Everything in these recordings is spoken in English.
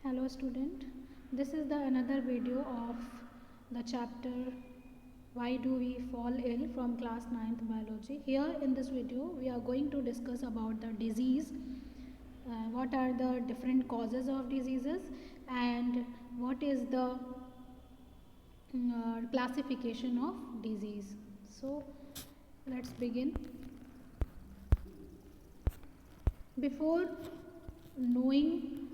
Hello student, this is the another video of the chapter Why Do We Fall Ill from class 9th biology. Here in this video we are going to discuss about the disease, what are the different causes of diseases and what is the classification of disease. So let's begin. Before knowing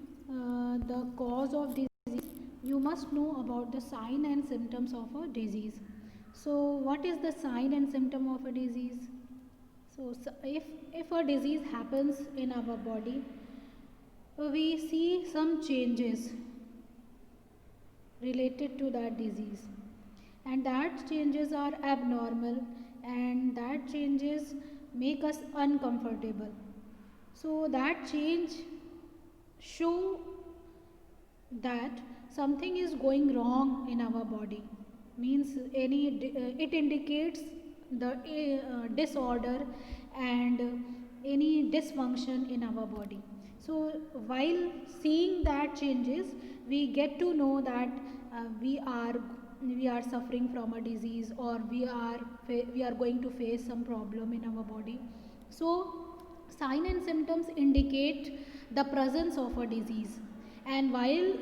the cause of disease, you must know about the sign and symptoms of a disease. So what is the sign and symptom of a disease? So if a disease happens in our body, we see some changes related to that disease, and that changes are abnormal and that changes make us uncomfortable. So that change show that something is going wrong in our body, means it indicates the disorder and any dysfunction in our body. So while seeing that changes, we get to know that we are suffering from a disease, or we are going to face some problem in our body. So sign and symptoms indicate the presence of a disease, and while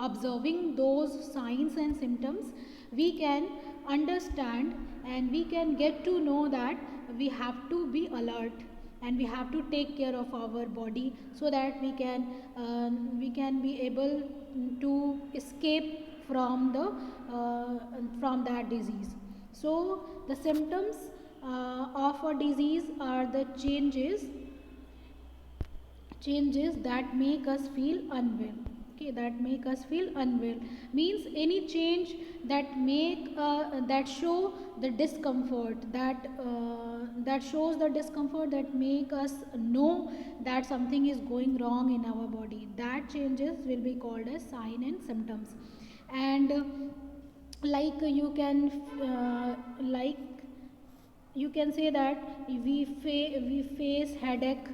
observing those signs and symptoms, we can understand and we can get to know that we have to be alert and we have to take care of our body, so that we can be able to escape from that disease. So the symptoms of a disease are the changes that make us feel unwell. Okay, that make us feel unwell means any change that show the discomfort, that shows the discomfort, that make us know that something is going wrong in our body. That changes will be called as sign and symptoms. And like you can like you can say that we face headache.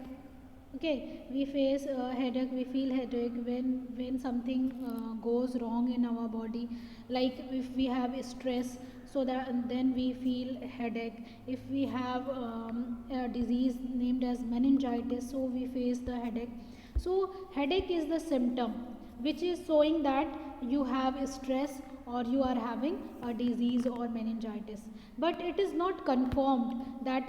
Okay, we face headache, we feel headache when something goes wrong in our body. Like if we have stress, so that and then we feel headache. If we have a disease named as meningitis, so we face the headache. So headache is the symptom which is showing that you have stress or you are having a disease or meningitis, but it is not confirmed that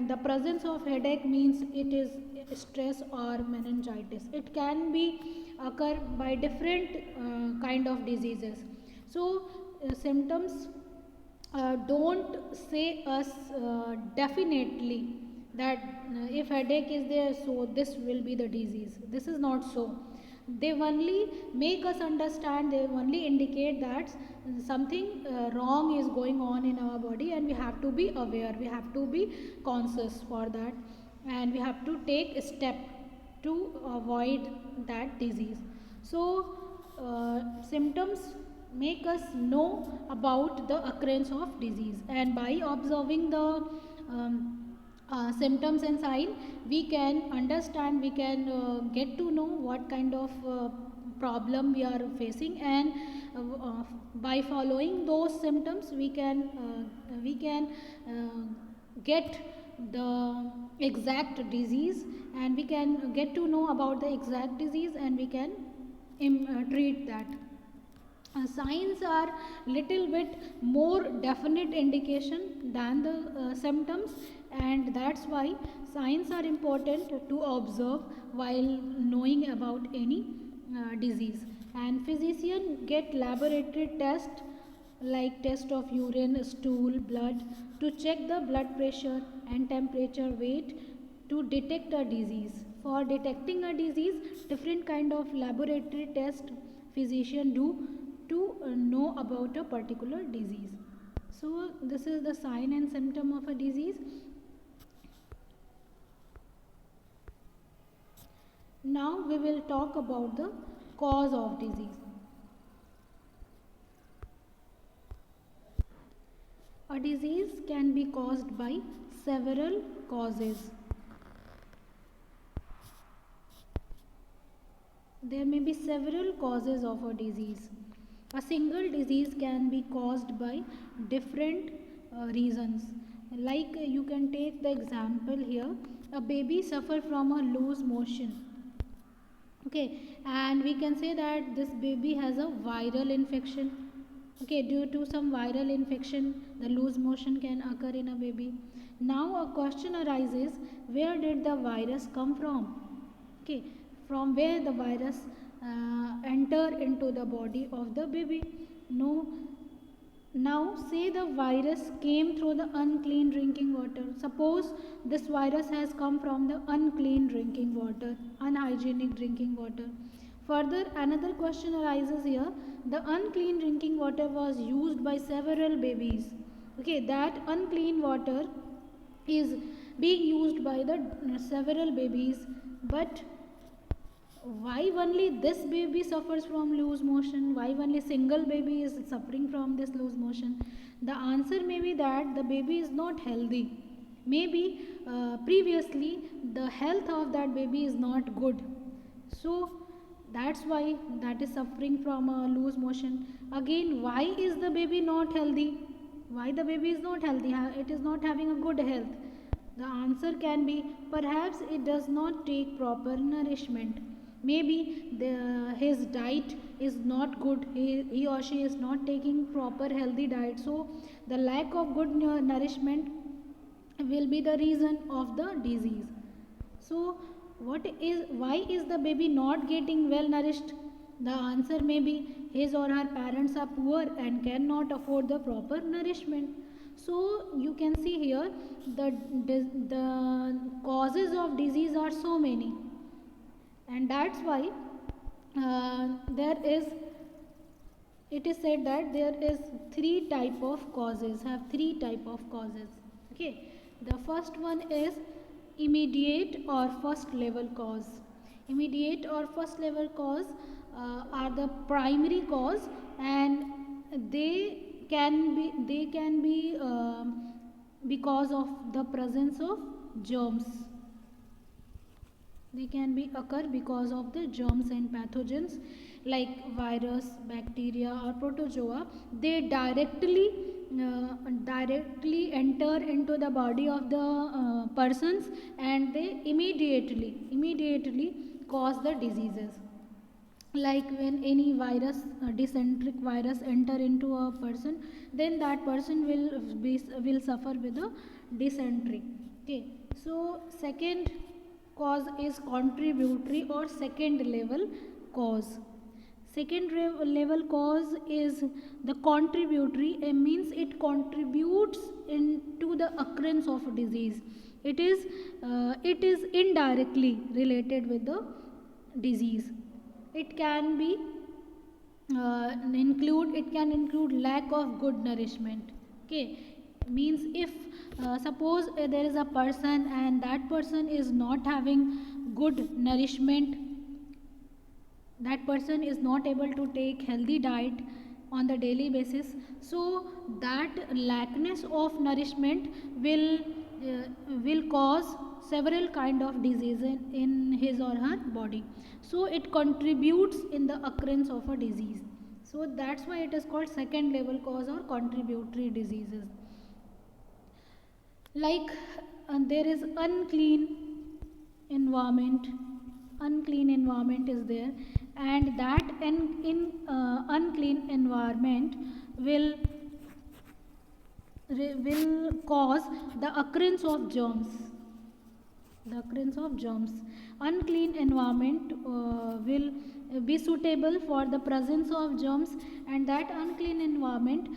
the presence of headache means it is stress or meningitis. It can be occur by different kind of diseases. So symptoms don't say us definitely that if headache is there, so this will be the disease. This is not so. They only make us understand, they only indicate that something wrong is going on in our body, and we have to be aware, we have to be conscious for that, and we have to take a step to avoid that disease. So symptoms make us know about the occurrence of disease, and by observing the symptoms and sign, we can understand, we can get to know what kind of problem we are facing, and by following those symptoms we can get the exact disease, and we can get to know about the exact disease, and we can treat that. Signs are little bit more definite indication than the symptoms, and that's why signs are important to observe while knowing about any disease. And physician get laboratory test like test of urine, stool, blood to check the blood pressure and temperature, weight, to detect a disease. For detecting a disease, different kind of laboratory test physician do to know about a particular disease. So this is the sign and symptom of a disease. Now we will talk about the cause of disease. A disease can be caused by several causes. There may be several causes of a disease. A single disease can be caused by different reasons. Like you can take the example here, a baby suffer from a loose motion. Okay, and we can say that this baby has a viral infection. Okay, due to some viral infection, the loose motion can occur in a baby. Now a question arises, where did the virus come from? Okay, from where the virus enter into the body of the baby? No. Now say the virus came through the unclean drinking water. Suppose this virus has come from the unclean drinking water, unhygienic drinking water. Further, another question arises here. The unclean drinking water was used by several babies. Okay, that unclean water is being used by the several babies, but why only this baby suffers from loose motion? Why only single baby is suffering from this loose motion? The answer may be that the baby is not healthy. Maybe previously the health of that baby is not good, so that's why that is suffering from a loose motion. Again, why is the baby not healthy? Why the baby is not healthy? It is not having a good health. The answer can be, perhaps it does not take proper nourishment. Maybe his diet is not good. He or she is not taking proper healthy diet, so the lack of good nourishment will be the reason of the disease. So why is the baby not getting well nourished? The answer may be his or her parents are poor and cannot afford the proper nourishment. So you can see here the causes of disease are so many, and that's why there is, it is said that there is three type of causes, have three type of causes. Okay, the first one is immediate or first level cause. Immediate or first level cause are the primary cause, and they can be because of the presence of germs. They can be occur because of the germs and pathogens like virus, bacteria or protozoa. They directly enter into the body of the persons, and they immediately cause the diseases. Like when any virus, dysenteric virus enter into a person, then that person will suffer with a dysentery. Okay, so second cause is contributory or second level cause. Second level cause is the contributory. It means it contributes into the occurrence of disease. It is indirectly related with the disease. It can be include lack of good nourishment. Okay, means if suppose there is a person and that person is not having good nourishment, that person is not able to take healthy diet on the daily basis, so that lackness of nourishment will cause several kind of disease in his or her body. So it contributes in the occurrence of a disease. So that's why it is called second level cause or contributory diseases. Like there is environment unclean environment is there, and that in unclean environment will will cause the occurrence of germs. The occurrence of germs. Unclean environment will be suitable for the presence of germs, and that unclean environment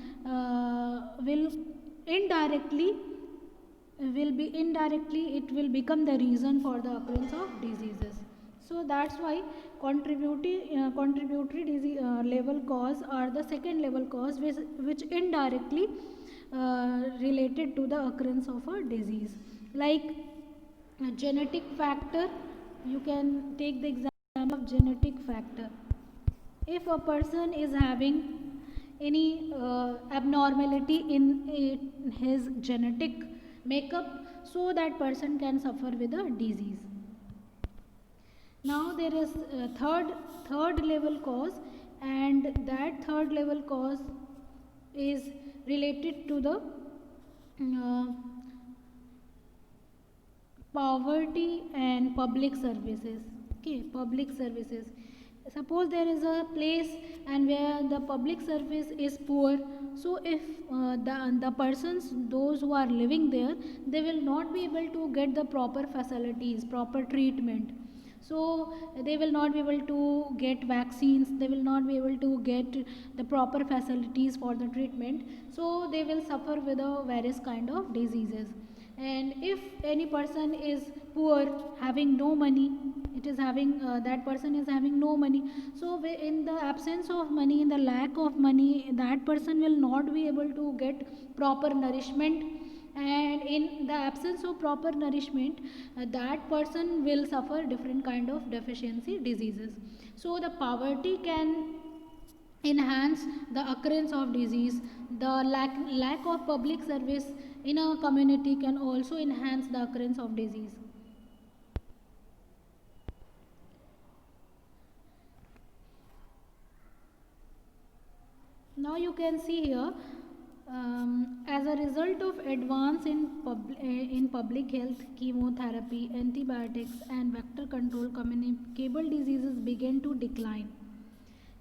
will indirectly it will become the reason for the occurrence of diseases. So that's why contributory disease, level cause are the second level cause which indirectly related to the occurrence of a disease. Like a genetic factor, you can take the example of genetic factor. If a person is having any abnormality in his genetic makeup, so that person can suffer with a disease. Now there is third level cause, and that third level cause is related to the uh, poverty and public services. Okay, public services. Suppose there is a place and where the public service is poor, so if the persons, those who are living there, they will not be able to get the proper facilities, proper treatment. So they will not be able to get vaccines, they will not be able to get the proper facilities for the treatment, so they will suffer with various kind of diseases. And if any person is poor, having no money, it is having that person is having no money, so in the absence of money, in the lack of money, that person will not be able to get proper nourishment, and in the absence of proper nourishment, that person will suffer different kind of deficiency diseases. So the poverty can enhance the occurrence of disease. The lack of public service in a community can also enhance the occurrence of disease. Now you can see here, as a result of advance in public health, chemotherapy, antibiotics, and vector control, communicable diseases began to decline.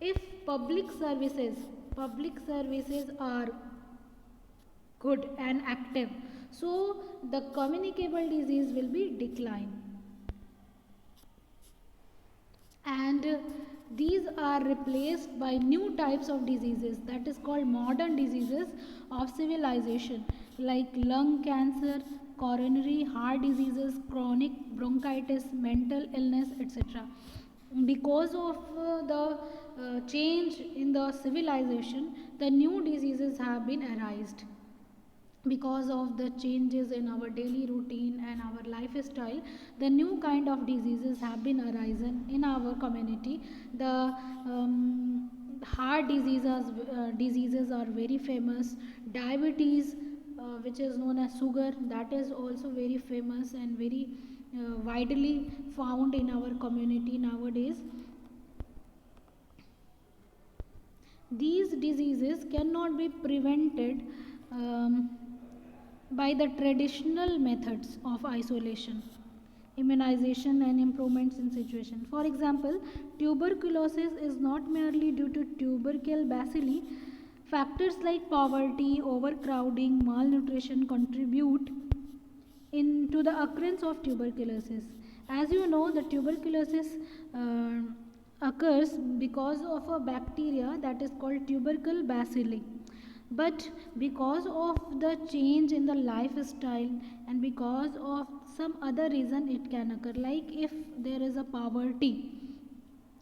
If public services are good and active, so the communicable disease will be decline. And these are replaced by new types of diseases, that is called modern diseases of civilization, like lung cancer, coronary heart diseases, chronic bronchitis, mental illness, etc. Because of the change in the civilization, the new diseases have been arised. Because of the changes in our daily routine and our lifestyle, the new kind of diseases have been arisen in our community. The heart diseases are very famous. Diabetes, which is known as sugar, that is also very famous and very widely found in our community nowadays. These diseases cannot be prevented um, by the traditional methods of isolation, immunization, and improvements in situation. For example, tuberculosis is not merely due to tubercle bacilli. Factors like poverty, overcrowding, malnutrition contribute into the occurrence of tuberculosis. As you know, the tuberculosis uh, occurs because of a bacteria that is called tubercle bacilli. But because of the change in the lifestyle and because of some other reason, it can occur. Like if there is a poverty,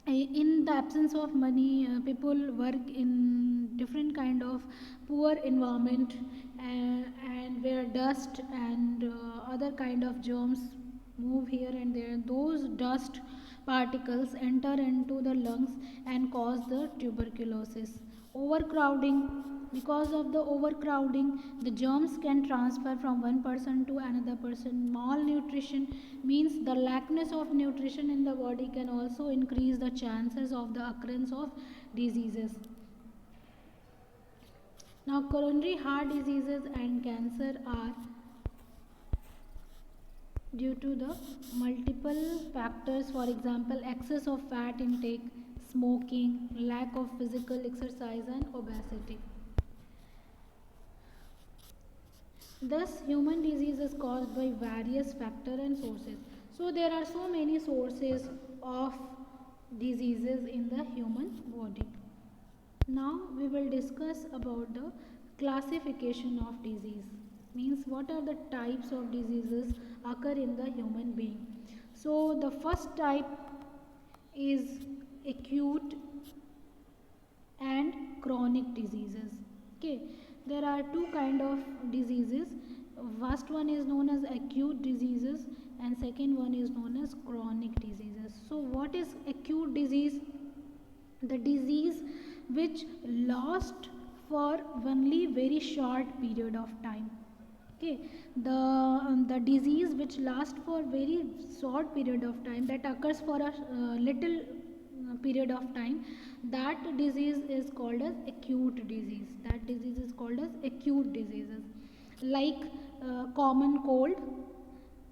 in the absence of money, people work in different kind of poor environment, and where dust and other kind of germs move here and there. Those dust particles enter into the lungs and cause the tuberculosis. Overcrowding, because of the overcrowding, the germs can transfer from one person to another person. Malnutrition means the lackness of nutrition in the body can also increase the chances of the occurrence of diseases. Now coronary heart diseases and cancer are due to the multiple factors. For example, excess of fat intake, smoking, lack of physical exercise, and obesity. Thus, human disease is caused by various factors and sources. So, there are so many sources of diseases in the human body. Now, we will discuss about the classification of disease. Means what are the types of diseases occur in the human being. So, the first type is acute and chronic diseases. Okay, there are two kind of diseases. First one is known as acute diseases and second one is known as chronic diseases. So what is acute disease? The disease which lasts for only very short period of time. Okay, the disease which lasts for very short period of time, that occurs for a little period of time, that disease is called as acute disease. That disease is called as acute diseases, like common cold,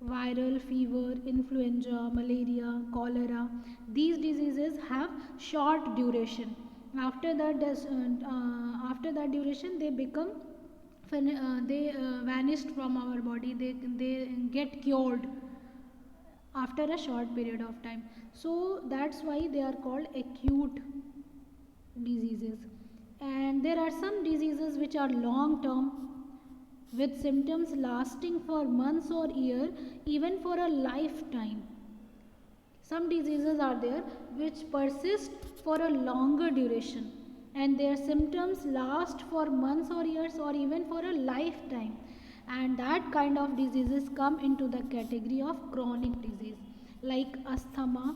viral fever, influenza, malaria, cholera. These diseases have short duration. After that, after that duration, they become they vanished from our body. They get cured after a short period of time. So that's why they are called acute diseases. And there are some diseases which are long term, with symptoms lasting for months or year, even for a lifetime. Some diseases are there which persist for a longer duration, and their symptoms last for months or years or even for a lifetime. And that kind of diseases come into the category of chronic disease, like asthma,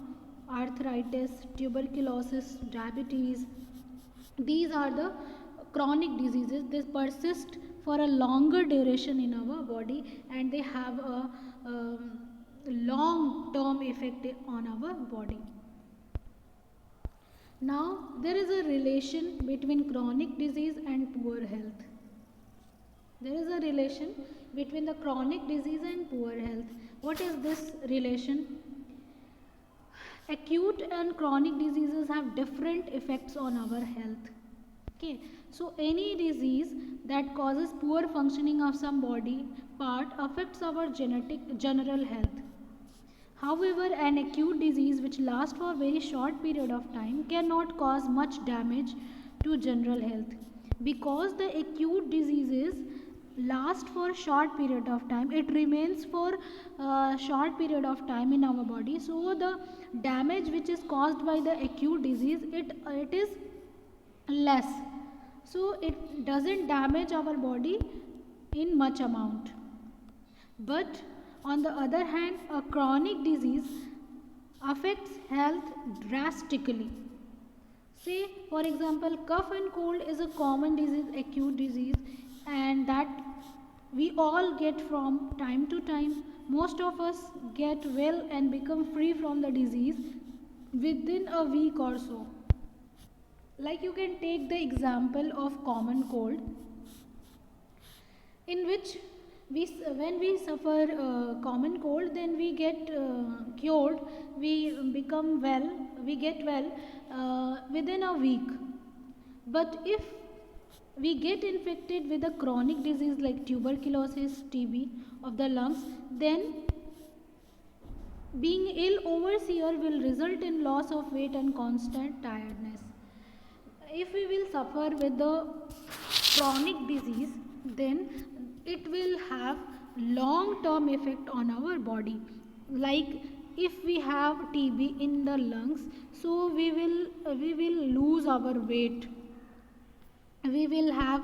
arthritis, tuberculosis, diabetes. These are the chronic diseases. They persist for a longer duration in our body, and they have a long term effect on our body. Now, there is a relation between chronic disease and poor health. There is a relation between the chronic disease and poor health. What is this relation? Acute and chronic diseases have different effects on our health. Okay, so any disease that causes poor functioning of some body part affects our genetic general health. However, an acute disease which lasts for a very short period of time cannot cause much damage to general health. Because the acute diseases last for a short period of time, it remains for a short period of time in our body. So the damage which is caused by the acute disease, it is less. So it doesn't damage our body in much amount. But on the other hand, a chronic disease affects health drastically. Say, for example, cough and cold is a common disease, acute disease, and that we all get from time to time. Most of us get well and become free from the disease within a week or so. Like, you can take the example of common cold, in which when we suffer common cold, then we get cured, we become well, we get well within a week. But if we get infected with a chronic disease like tuberculosis, TB of the lungs, then being ill overseer will result in loss of weight and constant tiredness. If we will suffer with the chronic disease, then it will have long term effect on our body. Like, if we have TB in the lungs, so we will lose our weight, we will have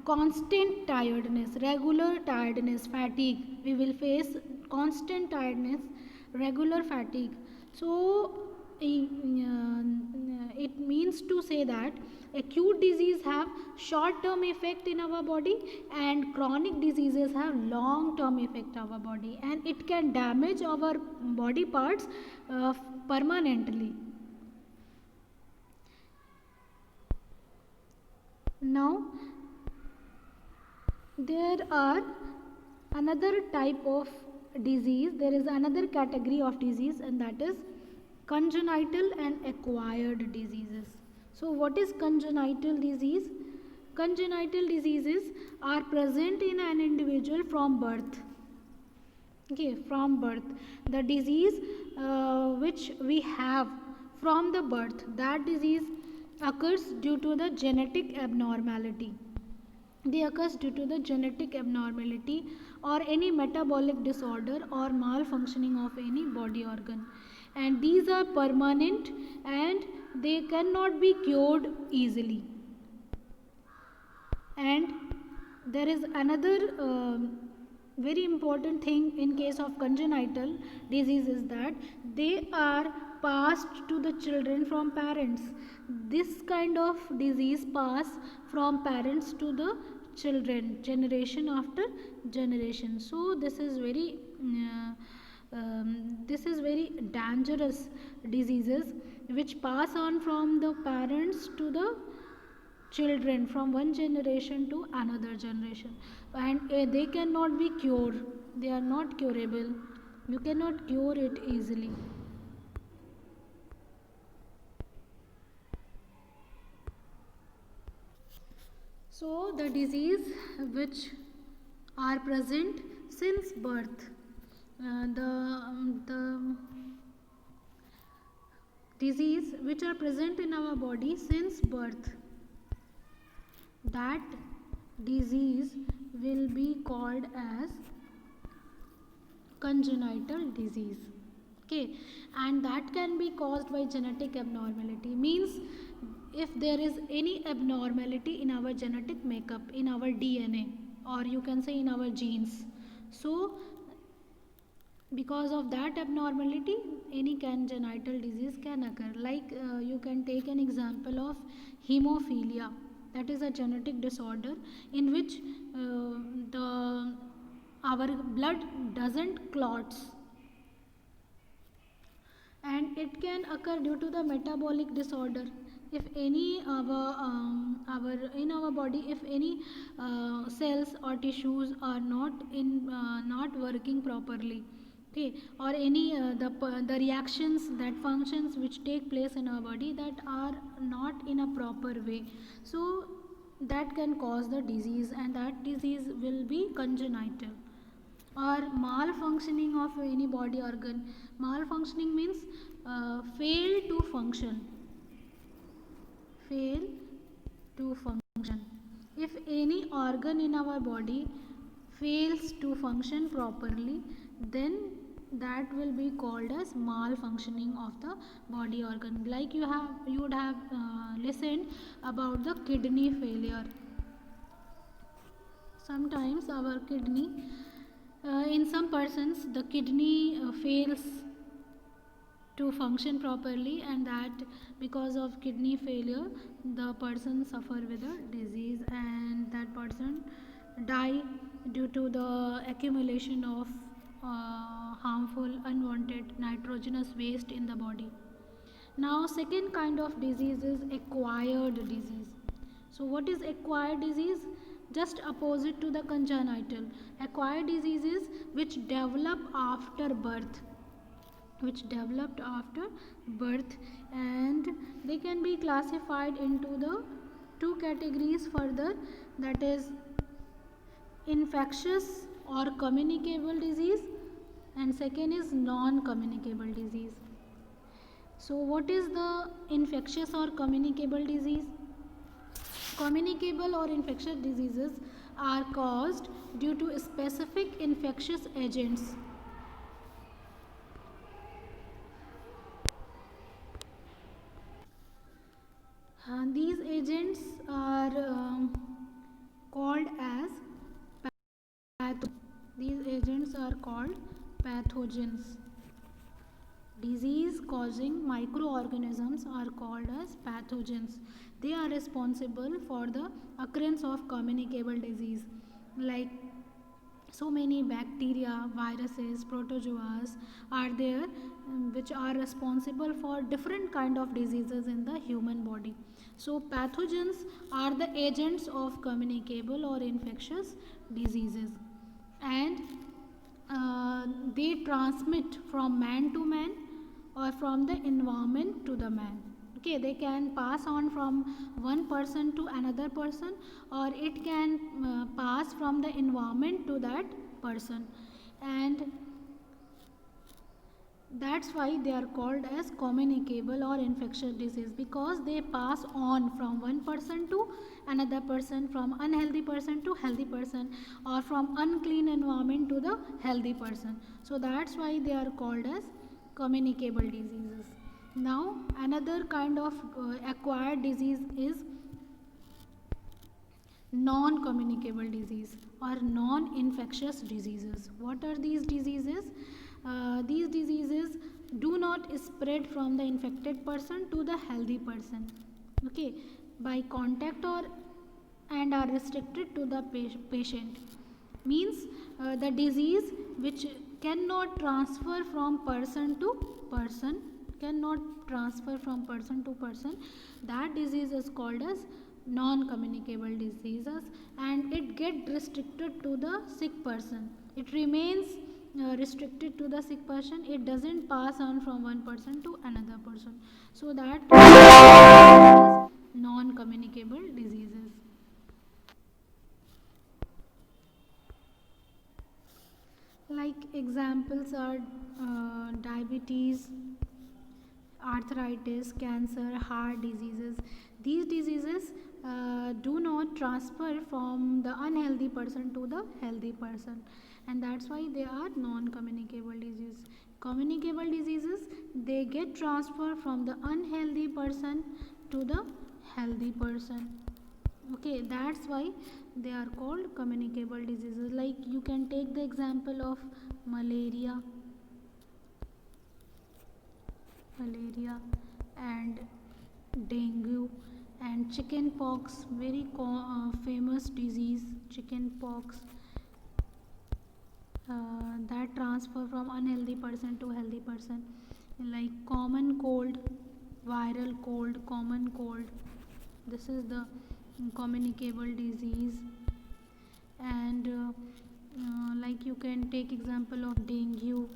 constant tiredness, regular tiredness, fatigue. We will face constant tiredness, regular fatigue. So it means to say that acute disease have short term effect in our body, and chronic diseases have long term effect on our body, and it can damage our body parts permanently. Now, there are another type of disease, there is another category of disease, and that is congenital and acquired diseases. So what is congenital disease? Congenital diseases are present in an individual from birth. Okay, from birth. The disease which we have from the birth, that disease occurs due to the genetic abnormality. They occurs due to the genetic abnormality or any metabolic disorder or malfunctioning of any body organ, and these are permanent and they cannot be cured easily. And there is another very important thing in case of congenital disease, is that they are passed to the children from parents. This kind of disease pass from parents to the children, generation after generation. So this is very dangerous diseases which pass on from the parents to the children, from one generation to another generation, and they cannot be cured, they are not curable, you cannot cure it easily. So the disease which are present since birth, the disease which are present in our body since birth, that disease will be called as congenital disease. Okay, and that can be caused by genetic abnormality, means if there is any abnormality in our genetic makeup, in our DNA, or you can say in our genes, so because of that abnormality any congenital disease can occur. Like you can take an example of hemophilia, that is a genetic disorder in which the our blood doesn't clots, and it can occur due to the metabolic disorder. If any our in our body, if any cells or tissues are not working properly, okay, or any the reactions, that functions which take place in our body that are not in a proper way, so that can cause the disease, and that disease will be congenital. Or malfunctioning of any body organ, malfunctioning means fail to function, fail to function. If any organ in our body fails to function properly, then that will be called as malfunctioning of the body organ. Like you would have listened about the kidney failure. Sometimes our kidney, in some persons the kidney fails to function properly, and that because of kidney failure the person suffer with a disease, and that person die due to the accumulation of harmful unwanted nitrogenous waste in the body. Now second kind of disease is acquired disease. So what is acquired disease? Just opposite to the congenital. Acquired diseases which develop after birth, which developed after birth, and they can be classified into the two categories further, that is infectious or communicable disease, and second is non-communicable disease. So what is the infectious or communicable disease? Communicable or infectious diseases are caused due to specific infectious agents. These agents are called as these agents are called pathogens. Disease causing microorganisms are called as pathogens. They are responsible for the occurrence of communicable disease, like so many bacteria, viruses, protozoas are there, which are responsible for different kind of diseases in the human body. So pathogens are the agents of communicable or infectious diseases, and they transmit from man to man or from the environment to the man. Okay, they can pass on from one person to another person, or it can pass from the environment to that person, and that's why they are called as communicable or infectious disease, because they pass on from one person to another person, from unhealthy person to healthy person, or from unclean environment to the healthy person. So that's why they are called as communicable diseases. Now another kind of acquired disease is non-communicable disease or non-infectious diseases. What are these diseases? These diseases do not spread from the infected person to the healthy person, okay, by contact or and are restricted to the patient. Means the disease which cannot transfer from person to person, cannot transfer from person to person, that disease is called as non communicable diseases, and it get restricted to the sick person. It remains restricted to the sick person, it doesn't pass on from one person to another person, so that non communicable diseases. Like examples are diabetes, arthritis, cancer, heart diseases. These diseases do not transfer from the unhealthy person to the healthy person, and that's why they are non-communicable diseases. Communicable diseases, they get transferred from the unhealthy person to the healthy person. Okay, that's why they are called communicable diseases. Like you can take the example of malaria, malaria and dengue and chicken pox, very famous disease, chicken pox, that transfer from unhealthy person to healthy person. Like common cold, viral cold, common cold, this is the communicable disease. And like you can take example of dengue.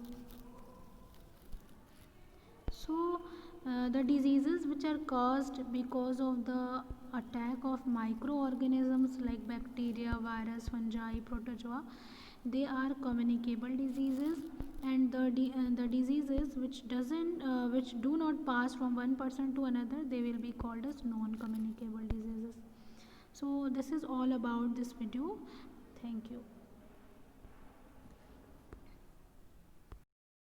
So the diseases which are caused because of the attack of microorganisms like bacteria, virus, fungi, protozoa, they are communicable diseases. And the diseases which do not pass from one person to another, they will be called as non communicable diseases. So this is all about this video. Thank you.